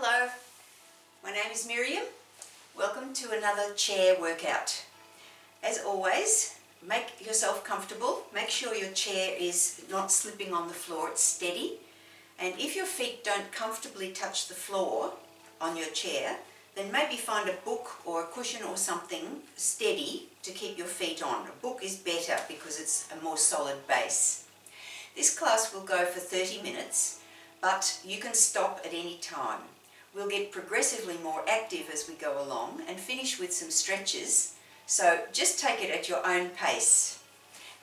Hello, my name is Miriam. Welcome to another chair workout. As always, make yourself comfortable. Make sure your chair is not slipping on the floor, it's steady. And if your feet don't comfortably touch the floor on your chair, then maybe find a book or a cushion or something steady to keep your feet on. A book is better because it's a more solid base. This class will go for 30 minutes, but you can stop at any time. We'll get progressively more active as we go along and finish with some stretches. So just take it at your own pace.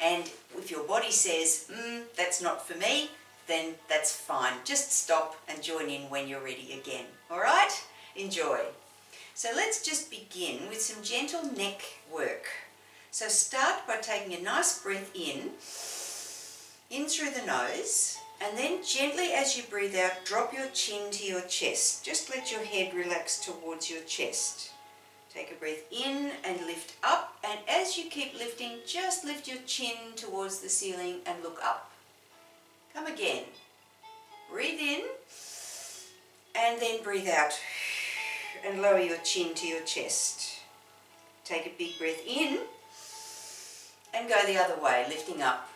And if your body says, that's not for me, then that's fine. Just stop and join in when you're ready again. All right? Enjoy. So let's just begin with some gentle neck work. So start by taking a nice breath in through the nose, and then gently as you breathe out, drop your chin to your chest. Just let your head relax towards your chest. Take a breath in and lift up, and as you keep lifting, just lift your chin towards the ceiling and look up. Come again. Breathe in and then breathe out and lower your chin to your chest. Take a big breath in and go the other way, lifting up.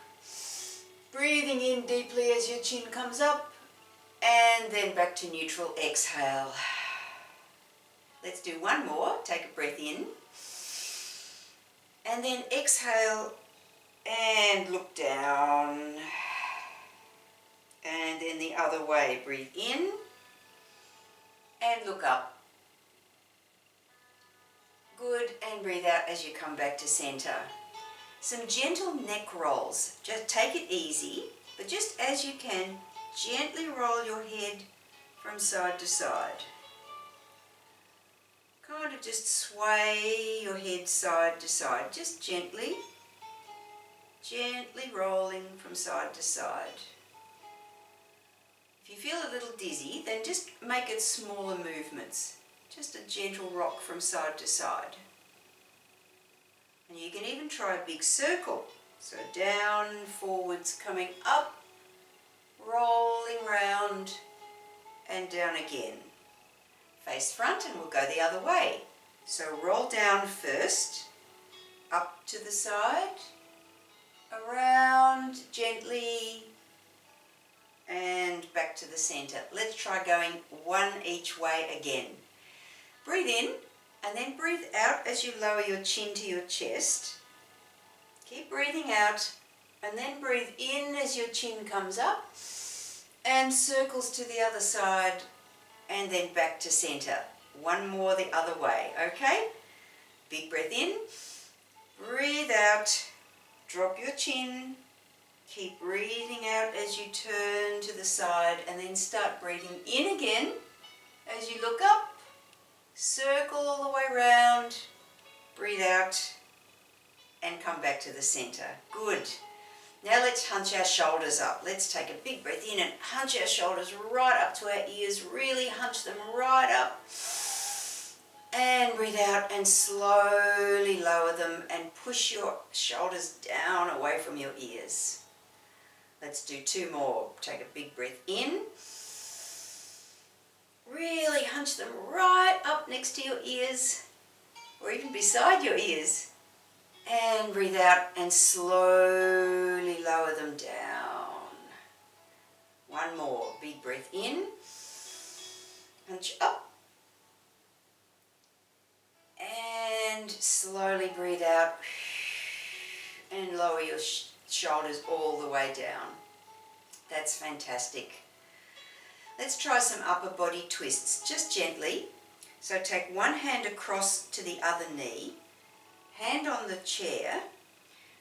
Breathing in deeply as your chin comes up, and then back to neutral, exhale. Let's do one more. Take a breath in, and then exhale, and look down. And then the other way, breathe in, and look up. Good, and breathe out as you come back to center. Some gentle neck rolls. Just take it easy, but just as you can, gently roll your head from side to side. Kind of just sway your head side to side, just gently rolling from side to side. If you feel a little dizzy, then just make it smaller movements. Just a gentle rock from side to side. And you can even try a big circle. So down, forwards, coming up, rolling round, and down again. Face front, and we'll go the other way. So roll down first, up to the side, around gently, and back to the center. Let's try going one each way again. Breathe in, and then breathe out as you lower your chin to your chest. Keep breathing out, and then breathe in as your chin comes up, and circles to the other side, and then back to center. One more the other way, okay? Big breath in, breathe out, drop your chin, keep breathing out as you turn to the side, and then start breathing in again as you look up. Circle all the way around, breathe out, and come back to the center. Good. Now let's hunch our shoulders up. Let's take a big breath in and hunch our shoulders right up to our ears. Really hunch them right up. And breathe out and slowly lower them and push your shoulders down away from your ears. Let's do two more. Take a big breath in. Really hunch them right up next to your ears, or even beside your ears. And breathe out and slowly lower them down. One more. Big breath in. Hunch up. And slowly breathe out. And lower your shoulders all the way down. That's fantastic. Let's try some upper body twists, just gently. So take one hand across to the other knee, hand on the chair,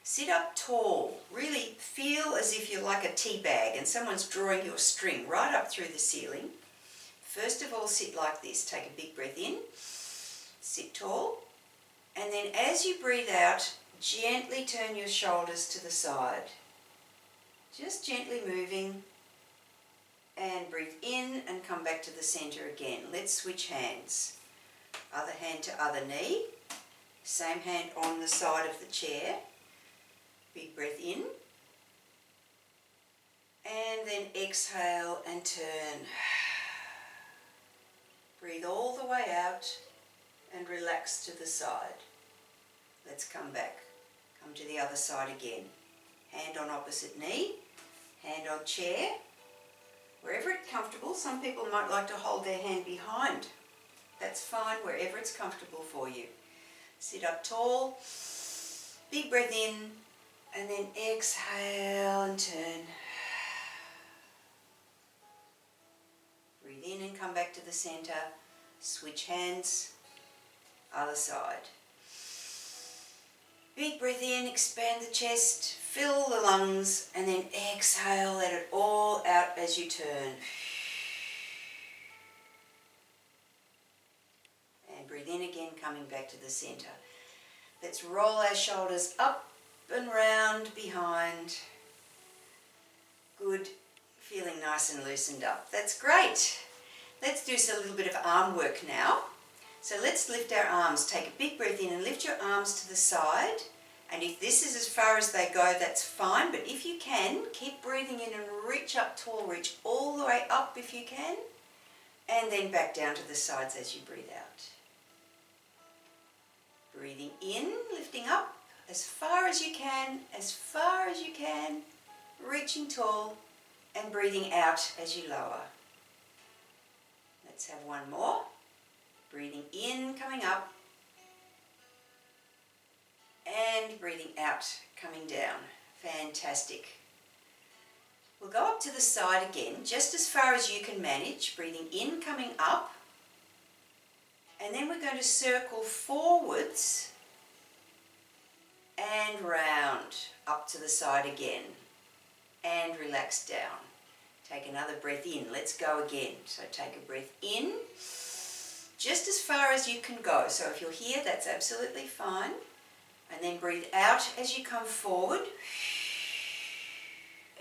sit up tall. Really feel as if you're like a tea bag and someone's drawing your string right up through the ceiling. First of all, sit like this. Take a big breath in, sit tall, and then as you breathe out, gently turn your shoulders to the side. Just gently moving. And breathe in and come back to the center again. Let's switch hands. Other hand to other knee. Same hand on the side of the chair. Big breath in. And then exhale and turn. Breathe all the way out and relax to the side. Let's come back. Come to the other side again. Hand on opposite knee, hand on chair. Wherever it's comfortable, some people might like to hold their hand behind. That's fine, wherever it's comfortable for you. Sit up tall, big breath in, and then exhale and turn. Breathe in and come back to the center. Switch hands, other side. Big breath in, expand the chest, fill the lungs, and then exhale, let it all out as you turn. And breathe in again, coming back to the center. Let's roll our shoulders up and round behind. Good, feeling nice and loosened up. That's great. Let's do a little bit of arm work now. So let's lift our arms. Take a big breath in and lift your arms to the side. And if this is as far as they go, that's fine. But if you can, keep breathing in and reach up tall. Reach all the way up if you can. And then back down to the sides as you breathe out. Breathing in, lifting up as far as you can, as far as you can. Reaching tall and breathing out as you lower. Let's have one more. Breathing in, coming up, and breathing out, coming down. Fantastic. We'll go up to the side again, just as far as you can manage. Breathing in, coming up, and then we're going to circle forwards and round, up to the side again, and relax down. Take another breath in. Let's go again. So take a breath in, just as far as you can go. So if you're here, that's absolutely fine. And then breathe out as you come forward.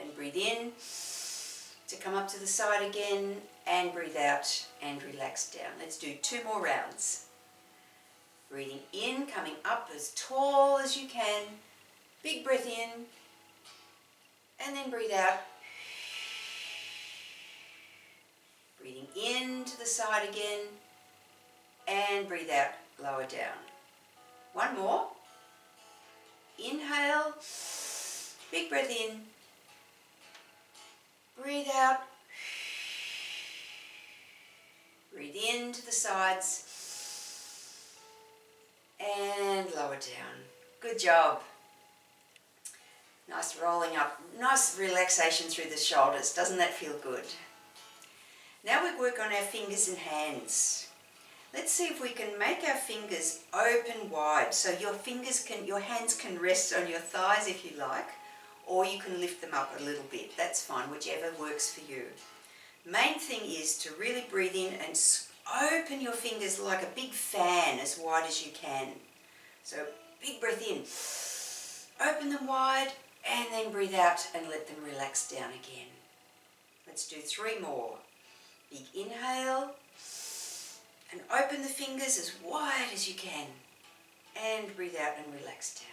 And breathe in to come up to the side again. And breathe out and relax down. Let's do 2 more rounds. Breathing in, coming up as tall as you can. Big breath in. And then breathe out. Breathing in to the side again. And breathe out, lower down. One more. Inhale, big breath in. Breathe out. Breathe in to the sides. And lower down. Good job. Nice rolling up. Nice relaxation through the shoulders. Doesn't that feel good? Now we work on our fingers and hands. Let's see if we can make our fingers open wide. So your hands can rest on your thighs if you like, or you can lift them up a little bit. That's fine, whichever works for you. Main thing is to really breathe in and open your fingers like a big fan as wide as you can. So big breath in, open them wide, and then breathe out and let them relax down again. Let's do 3 more. Big inhale. And open the fingers as wide as you can. And breathe out and relax down.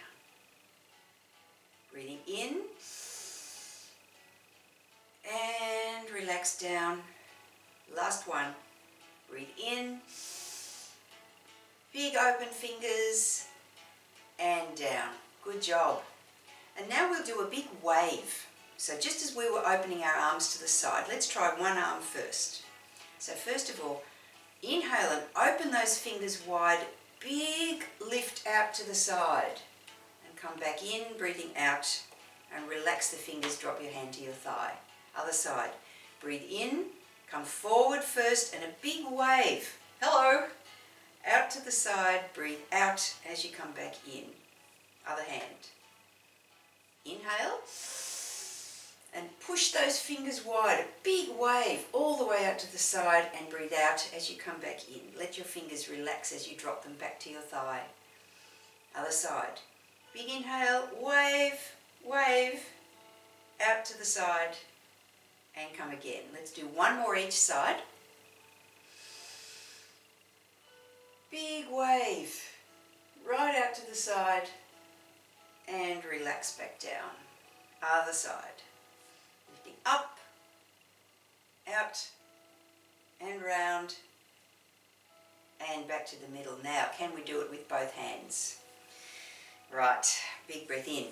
Breathing in. And relax down. Last one. Breathe in. Big open fingers. And down. Good job. And now we'll do a big wave. So just as we were opening our arms to the side, let's try one arm first. So first of all, inhale and open those fingers wide, big lift out to the side. And come back in, breathing out, and relax the fingers, drop your hand to your thigh. Other side. Breathe in, come forward first, and a big wave. Hello. Out to the side, breathe out as you come back in. Other hand. Inhale. And push those fingers wide, a big wave all the way out to the side, and breathe out as you come back in. Let your fingers relax as you drop them back to your thigh. Other side. Big inhale, wave, wave, out to the side, and come again. Let's do 1 more each side. Big wave, right out to the side, and relax back down. Other side. Up, out, and round, and back to the middle. Now, can we do it with both hands? Right, big breath in.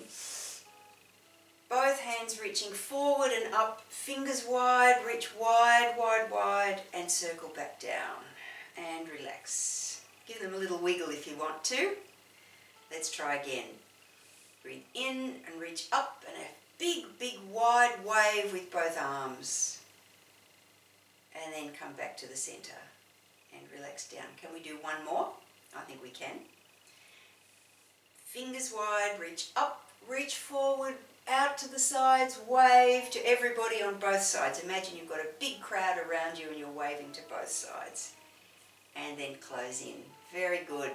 Both hands reaching forward and up, fingers wide, reach wide, wide, wide, and circle back down. And relax. Give them a little wiggle if you want to. Let's try again. Breathe in and reach up, and a big, big, wide wave with both arms. And then come back to the center and relax down. Can we do one more? I think we can. Fingers wide, reach up, reach forward, out to the sides, wave to everybody on both sides. Imagine you've got a big crowd around you and you're waving to both sides. And then close in. Very good.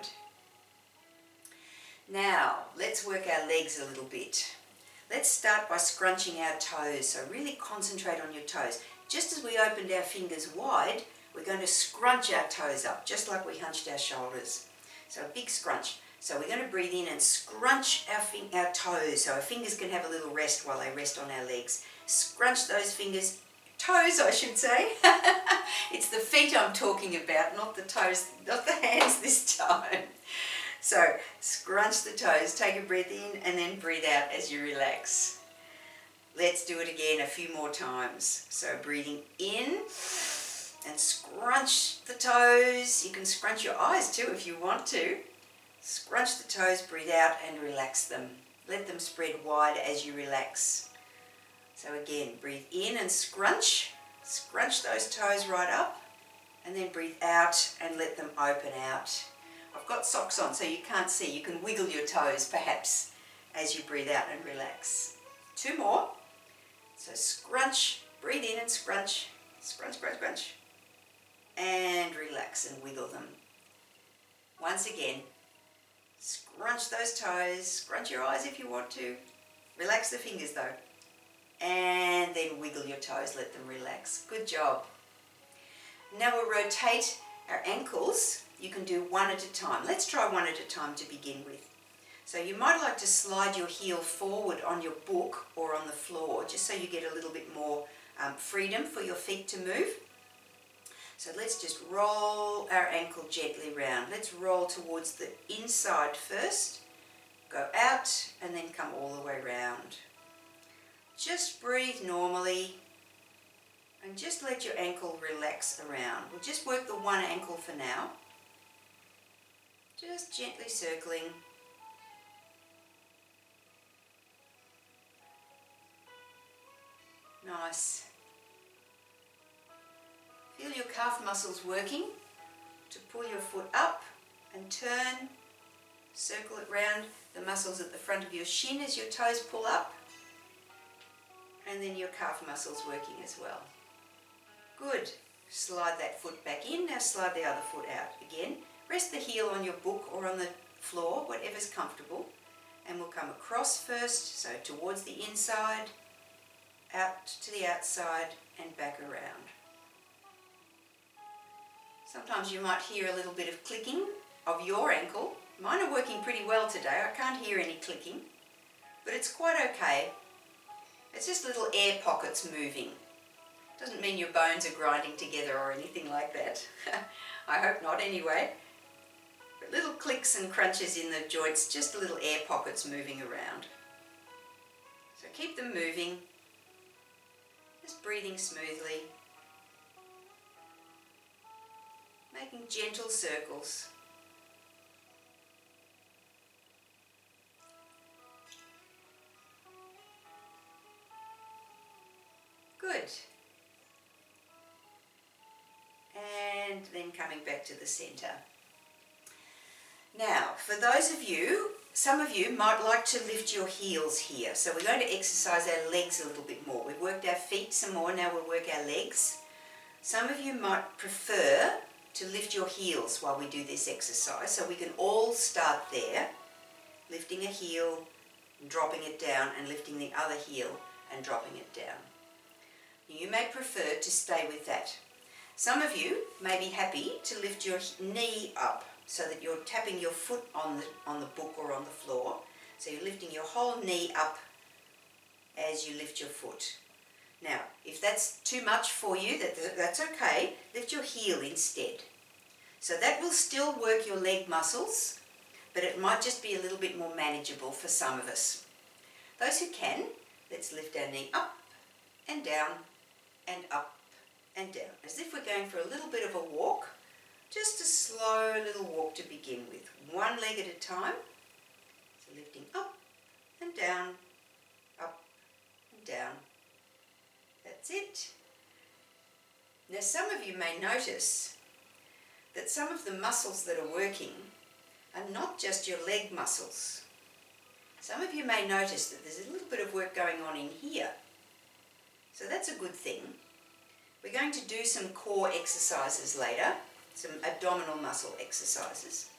Now, let's work our legs a little bit. Let's start by scrunching our toes. So really concentrate on your toes. Just as we opened our fingers wide, we're going to scrunch our toes up, just like we hunched our shoulders. So a big scrunch. So we're going to breathe in and scrunch our toes so our fingers can have a little rest while they rest on our legs. Scrunch those fingers, toes I should say. It's the feet I'm talking about, not the toes, not the hands this time. So scrunch the toes, take a breath in and then breathe out as you relax. Let's do it again a few more times. So breathing in and scrunch the toes. You can scrunch your eyes too if you want to. Scrunch the toes, breathe out and relax them. Let them spread wide as you relax. So again, breathe in and scrunch. Scrunch those toes right up and then breathe out and let them open out. I've got socks on so you can't see. You can wiggle your toes perhaps as you breathe out and relax. Two more. So scrunch, breathe in and scrunch. Scrunch, scrunch, scrunch. And relax and wiggle them. Once again. Scrunch those toes, scrunch your eyes if you want to. Relax the fingers though. And then wiggle your toes, let them relax. Good job. Now we'll rotate our ankles. You can do one at a time. Let's try one at a time to begin with. So you might like to slide your heel forward on your book or on the floor, just so you get a little bit more freedom for your feet to move. So let's just roll our ankle gently round. Let's roll towards the inside first, go out and then come all the way round. Just breathe normally and just let your ankle relax around. We'll just work the one ankle for now. Just gently circling. Nice. Feel your calf muscles working to pull your foot up and turn, circle it round the muscles at the front of your shin as your toes pull up, and then your calf muscles working as well. Good. Slide that foot back in, now slide the other foot out again. Rest the heel on your book or on the floor, whatever's comfortable, and we'll come across first, so towards the inside, out to the outside and back around. Sometimes you might hear a little bit of clicking of your ankle. Mine are working pretty well today. I can't hear any clicking, but it's quite okay. It's just little air pockets moving. Doesn't mean your bones are grinding together or anything like that. I hope not anyway. But little clicks and crunches in the joints, just little air pockets moving around. So keep them moving, just breathing smoothly. Making gentle circles. Good. And then coming back to the center. Now, for those of you, some of you might like to lift your heels here. So we're going to exercise our legs a little bit more. We've worked our feet some more, now we'll work our legs. Some of you might prefer to lift your heels while we do this exercise. So we can all start there, lifting a heel, dropping it down, and lifting the other heel and dropping it down. You may prefer to stay with that. Some of you may be happy to lift your knee up so that you're tapping your foot on the book or on the floor. So you're lifting your whole knee up as you lift your foot. Now, if that's too much for you, that's okay. Lift your heel instead. So that will still work your leg muscles, but it might just be a little bit more manageable for some of us. Those who can, let's lift our knee up and down and up and down, as if we're going for a little bit of a walk, just a slow little walk to begin with, one leg at a time. So lifting up and down, up and down. That's it. Now some of you may notice that some of the muscles that are working are not just your leg muscles. Some of you may notice that there's a little bit of work going on in here. So that's a good thing. We're going to do some core exercises later, some abdominal muscle exercises.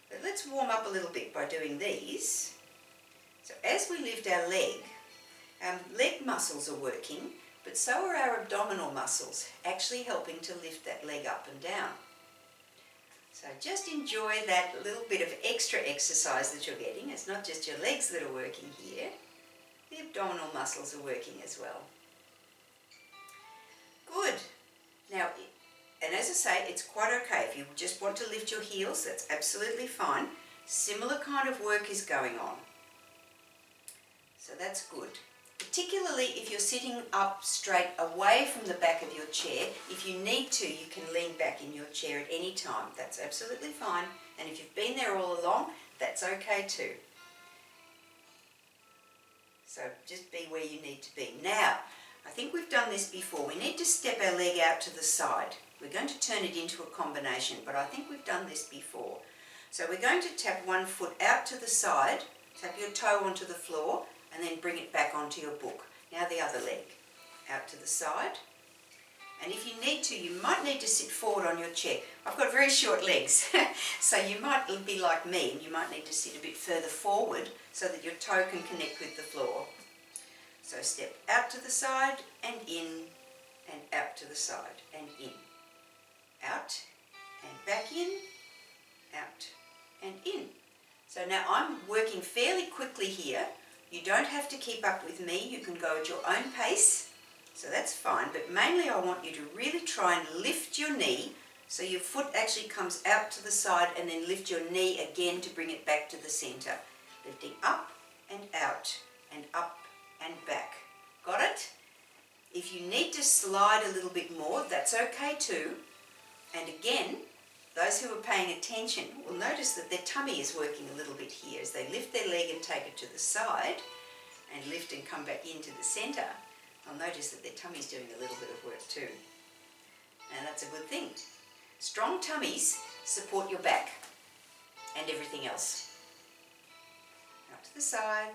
But let's warm up a little bit by doing these. So as we lift our leg muscles are working, but so are our abdominal muscles, actually helping to lift that leg up and down. So just enjoy that little bit of extra exercise that you're getting. It's not just your legs that are working here, the abdominal muscles are working as well. Good. Now, and as I say, it's quite okay. If you just want to lift your heels, that's absolutely fine. Similar kind of work is going on. So that's good. Particularly if you're sitting up straight away from the back of your chair, if you need to, you can lean back in your chair at any time. That's absolutely fine. And if you've been there all along, that's okay too. So just be where you need to be. Now, I think we've done this before. We need to step our leg out to the side. We're going to turn it into a combination, but I think we've done this before. So we're going to tap one foot out to the side, tap your toe onto the floor, and then bring it back onto your book. Now the other leg, out to the side. And if you need to, you might need to sit forward on your chair. I've got very short legs, so you might be like me, and you might need to sit a bit further forward so that your toe can connect with the floor. So step out to the side and in, and out to the side and in. Out and back in, out and in. So now I'm working fairly quickly here. You don't have to keep up with me. You can go at your own pace, so that's fine. But mainly I want you to really try and lift your knee so your foot actually comes out to the side, and then lift your knee again to bring it back to the center. Lifting up and out and up and back. Got it? If you need to slide a little bit more, that's okay too. And again, those who are paying attention will notice that their tummy is working a little bit here. As they lift their leg and take it to the side, and lift and come back into the center, they'll notice that their tummy's doing a little bit of work too. And that's a good thing. Strong tummies support your back and everything else. Out to the side.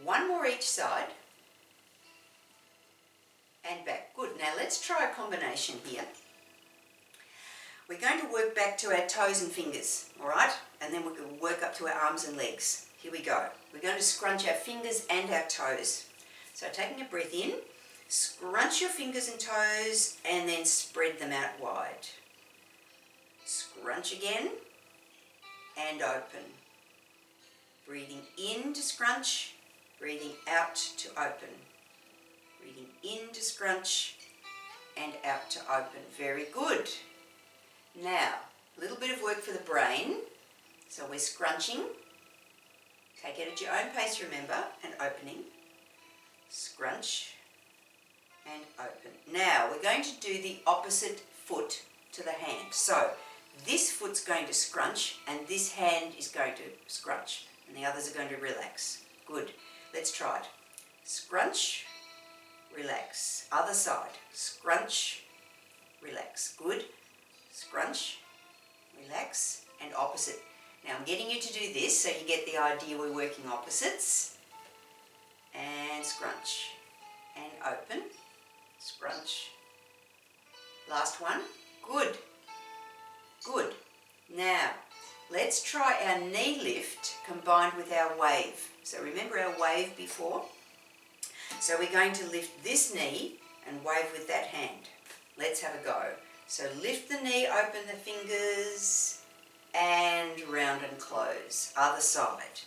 One more each side. And back. Good. Now let's try a combination here. We're going to work back to our toes and fingers, all right? And then we're going to work up to our arms and legs. Here we go. We're going to scrunch our fingers and our toes. So taking a breath in, scrunch your fingers and toes, and then spread them out wide. Scrunch again, and open. Breathing in to scrunch, breathing out to open. Breathing in to scrunch, and out to open. Very good. Now, a little bit of work for the brain. So we're scrunching. Take it at your own pace, remember, and opening. Scrunch and open. Now, we're going to do the opposite foot to the hand. So, this foot's going to scrunch, and this hand is going to scrunch, and the others are going to relax. Good. Let's try it. Scrunch, relax. Other side. Scrunch, relax. Good. Scrunch, relax, and opposite. Now I'm getting you to do this so you get the idea we're working opposites. And scrunch, and open, scrunch. Last one. Good. Good. Now, let's try our knee lift combined with our wave. So remember our wave before? So we're going to lift this knee and wave with that hand. Let's have a go. So lift the knee, open the fingers, and round and close. Other side.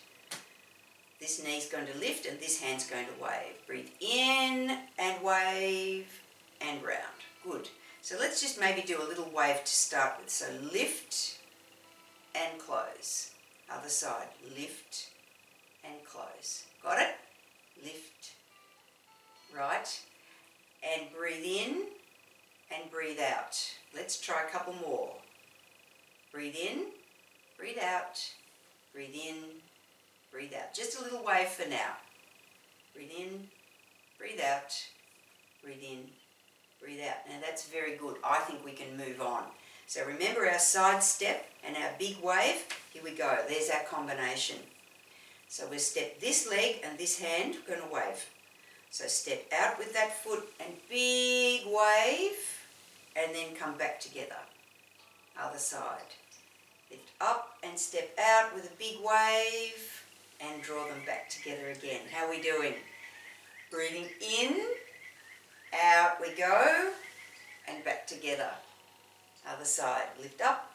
This knee's going to lift and this hand's going to wave. Breathe in and wave and round. Good. So let's just maybe do a little wave to start with. So lift and close. Other side, lift and close. Got it? Lift, right, and breathe in and breathe out. Let's try a couple more. Breathe in, breathe out, breathe in, breathe out. Just a little wave for now. Breathe in, breathe out, breathe in, breathe out. Now that's very good. I think we can move on. So remember our side step and our big wave. Here we go. There's our combination. So we'll step this leg and this hand, we're going to wave. So step out with that foot and big wave, and then come back together. Other side. Lift up and step out with a big wave and draw them back together again. How are we doing? Breathing in, out we go, and back together. Other side. Lift up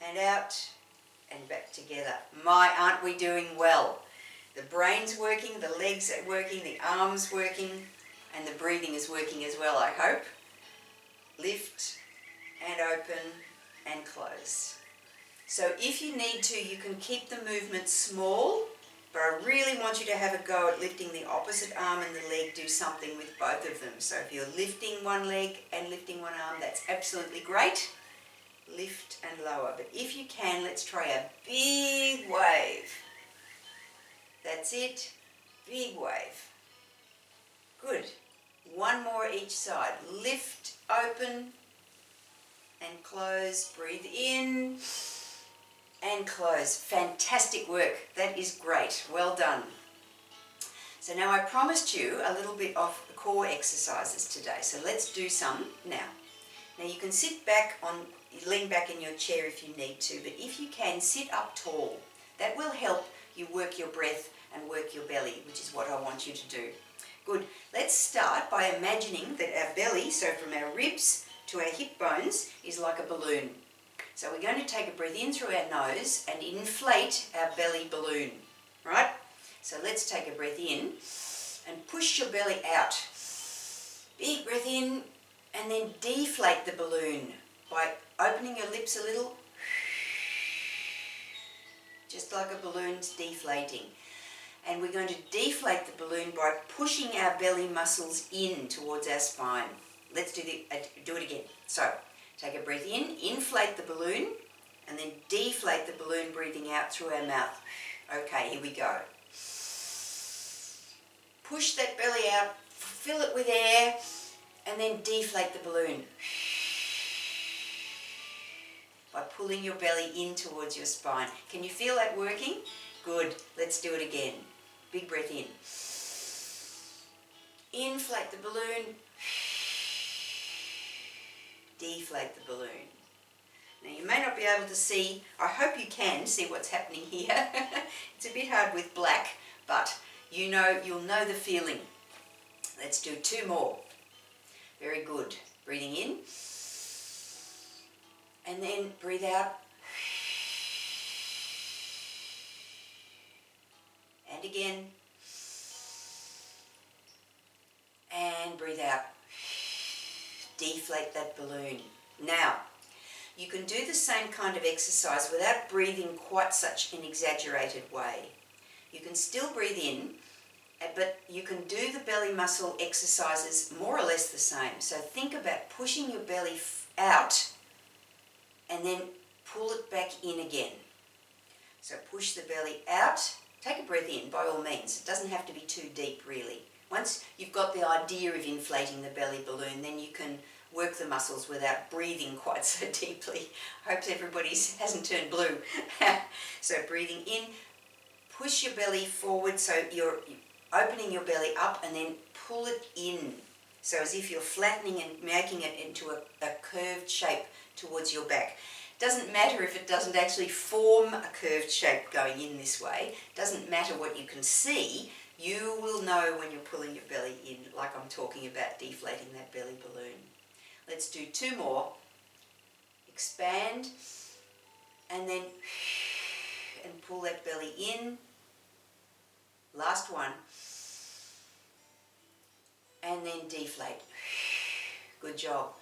and out and back together. My, aren't we doing well? The brain's working, the legs are working, the arms working, and the breathing is working as well, I hope. Lift and open and close. So if you need to, you can keep the movement small, but I really want you to have a go at lifting the opposite arm and the leg, do something with both of them. So if you're lifting one leg and lifting one arm, that's absolutely great. Lift and lower. But if you can, let's try a big wave. That's it. Big wave. Good. One more each side. Lift, open, and close. Breathe in and close. Fantastic work. That is great. Well done. So now I promised you a little bit of core exercises today. So let's do some now. Now you can sit back lean back in your chair if you need to, but if you can, sit up tall. That will help you work your breath and work your belly, which is what I want you to do. Good. Let's start by imagining that our belly, so from our ribs to our hip bones, is like a balloon. So we're going to take a breath in through our nose and inflate our belly balloon, right? So let's take a breath in and push your belly out. Big breath in and then deflate the balloon by opening your lips a little, just like a balloon's deflating. And we're going to deflate the balloon by pushing our belly muscles in towards our spine. Let's do it again. So, take a breath in, inflate the balloon, and then deflate the balloon, breathing out through our mouth. Okay, here we go. Push that belly out, fill it with air, and then deflate the balloon by pulling your belly in towards your spine. Can you feel that working? Good. Let's do it again. Big breath in. Inflate the balloon. Deflate the balloon. Now you may not be able to see, I hope you can see what's happening here. It's a bit hard with black, but you'll know the feeling. Let's do two more. Very good. Breathing in. And then breathe out. And again. And breathe out. Deflate that balloon. Now, you can do the same kind of exercise without breathing quite such an exaggerated way. You can still breathe in, but you can do the belly muscle exercises more or less the same. So think about pushing your belly out and then pull it back in again. So push the belly out. Take a breath in by all means. It doesn't have to be too deep really. Once you've got the idea of inflating the belly balloon, then you can work the muscles without breathing quite so deeply. I hope everybody hasn't turned blue. So breathing in, push your belly forward so you're opening your belly up and then pull it in. So as if you're flattening and making it into a curved shape towards your back. Doesn't matter if it doesn't actually form a curved shape going in this way. Doesn't matter what you can see. You will know when you're pulling your belly in, like I'm talking about deflating that belly balloon. Let's do two more. Expand and then and pull that belly in. Last one. And then deflate. Good job.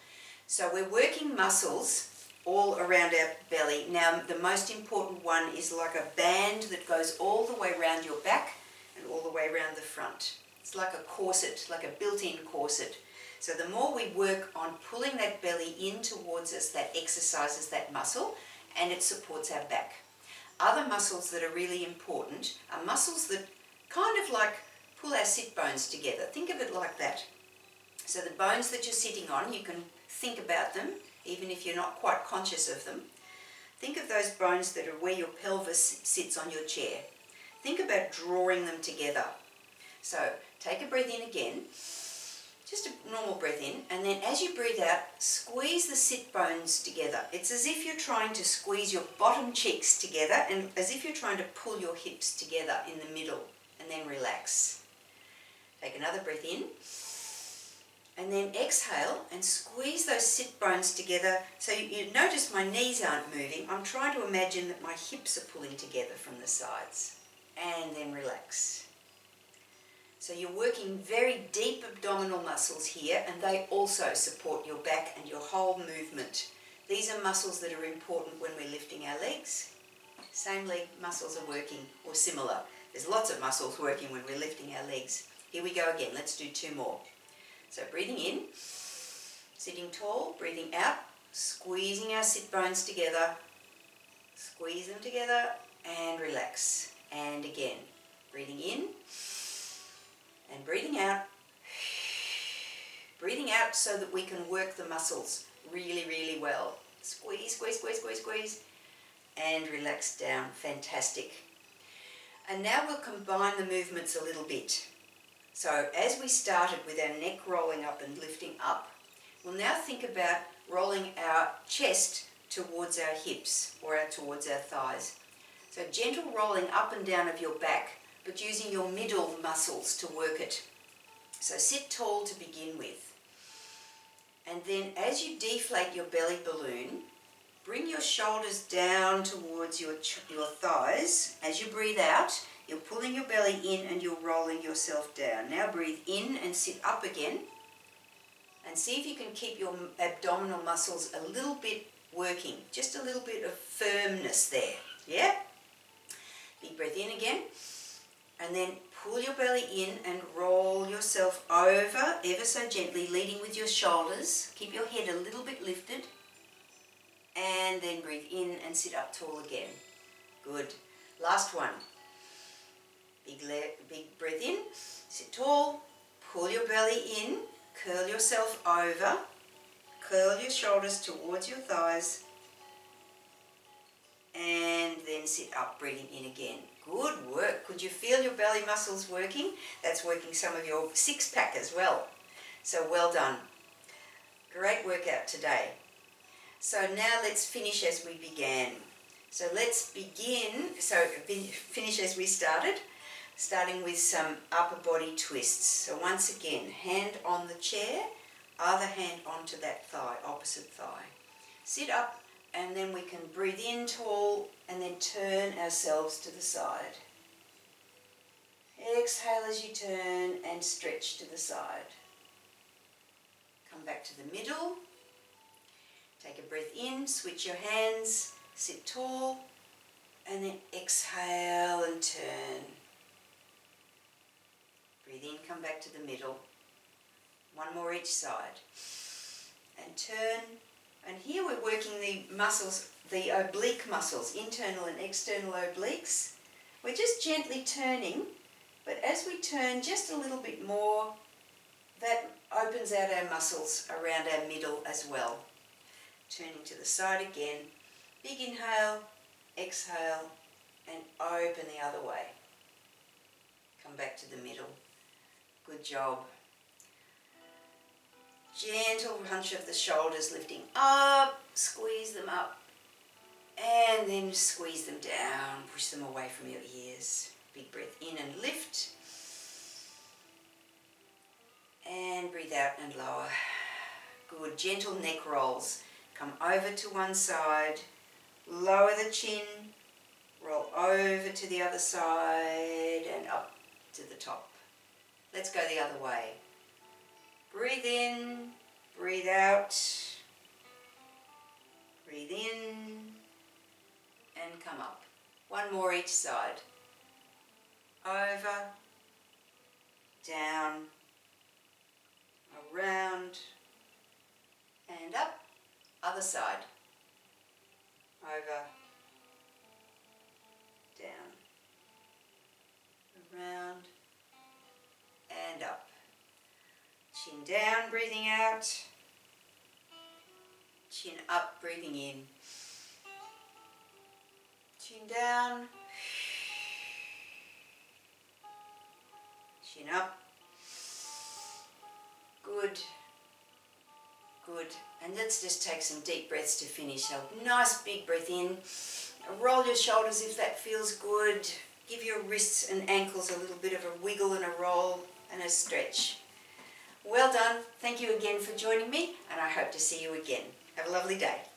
So we're working muscles all around our belly. Now the most important one is like a band that goes all the way around your back and all the way around the front. It's like a corset, like a built-in corset. So the more we work on pulling that belly in towards us, that exercises that muscle and it supports our back. Other muscles that are really important are muscles that kind of like pull our sit bones together. Think of it like that. So the bones that you're sitting on, you can think about them, even if you're not quite conscious of them. Think of those bones that are where your pelvis sits on your chair. Think about drawing them together. So take a breath in again, just a normal breath in, and then as you breathe out, squeeze the sit bones together. It's as if you're trying to squeeze your bottom cheeks together and as if you're trying to pull your hips together in the middle, and then relax. Take another breath in. And then exhale and squeeze those sit bones together. So you notice my knees aren't moving. I'm trying to imagine that my hips are pulling together from the sides. And then relax. So you're working very deep abdominal muscles here, and they also support your back and your whole movement. These are muscles that are important when we're lifting our legs. Same leg muscles are working, or similar. There's lots of muscles working when we're lifting our legs. Here we go again. Let's do 2 more. So breathing in, sitting tall, breathing out, squeezing our sit bones together, squeeze them together and relax. And again, breathing in and breathing out so that we can work the muscles really, really well. Squeeze, squeeze, squeeze, squeeze, squeeze, and relax down. Fantastic. And now we'll combine the movements a little bit. So as we started with our neck rolling up and lifting up, we'll now think about rolling our chest towards our hips or towards our thighs. So gentle rolling up and down of your back, but using your middle muscles to work it. So sit tall to begin with. And then as you deflate your belly balloon, bring your shoulders down towards your thighs. As you breathe out, you're pulling your belly in and you're rolling yourself down. Now breathe in and sit up again. And see if you can keep your abdominal muscles a little bit working. Just a little bit of firmness there. Yeah? Big breath in again. And then pull your belly in and roll yourself over ever so gently, leading with your shoulders. Keep your head a little bit lifted. And then breathe in and sit up tall again. Good. Last one. Big breath in, sit tall, pull your belly in, curl yourself over, curl your shoulders towards your thighs, and then sit up, breathing in again. Good work. Could you feel your belly muscles working? That's working some of your six-pack as well. So well done. Great workout today. So now let's finish as we began. So let's begin, finish as we started. Starting with some upper body twists. So once again, hand on the chair, other hand onto that thigh, opposite thigh. Sit up and then we can breathe in tall and then turn ourselves to the side. Exhale as you turn and stretch to the side. Come back to the middle. Take a breath in, switch your hands, sit tall, and then exhale and turn. Breathe in, come back to the middle. One more each side. And turn. And here we're working the muscles, the oblique muscles, internal and external obliques. We're just gently turning, but as we turn just a little bit more, that opens out our muscles around our middle as well. Turning to the side again. Big inhale, exhale, and open the other way. Come back to the middle. Good job. Gentle hunch of the shoulders lifting up, squeeze them up, and then squeeze them down, push them away from your ears. Big breath in and lift. And breathe out and lower. Good, gentle neck rolls. Come over to one side, lower the chin, roll over to the other side and up to the top. Let's go the other way. Breathe in, breathe out, One more each side. Over, down, around, and up. Other side. Over, down, around, and up. Chin down, breathing out. Chin up, breathing in. Chin down. Chin up. Good. Good. And let's just take some deep breaths to finish. So nice big breath in. Roll your shoulders if that feels good. Give your wrists and ankles a little bit of a wiggle and a roll and a stretch. Well done. Thank you again for joining me, and I hope to see you again. Have a lovely day.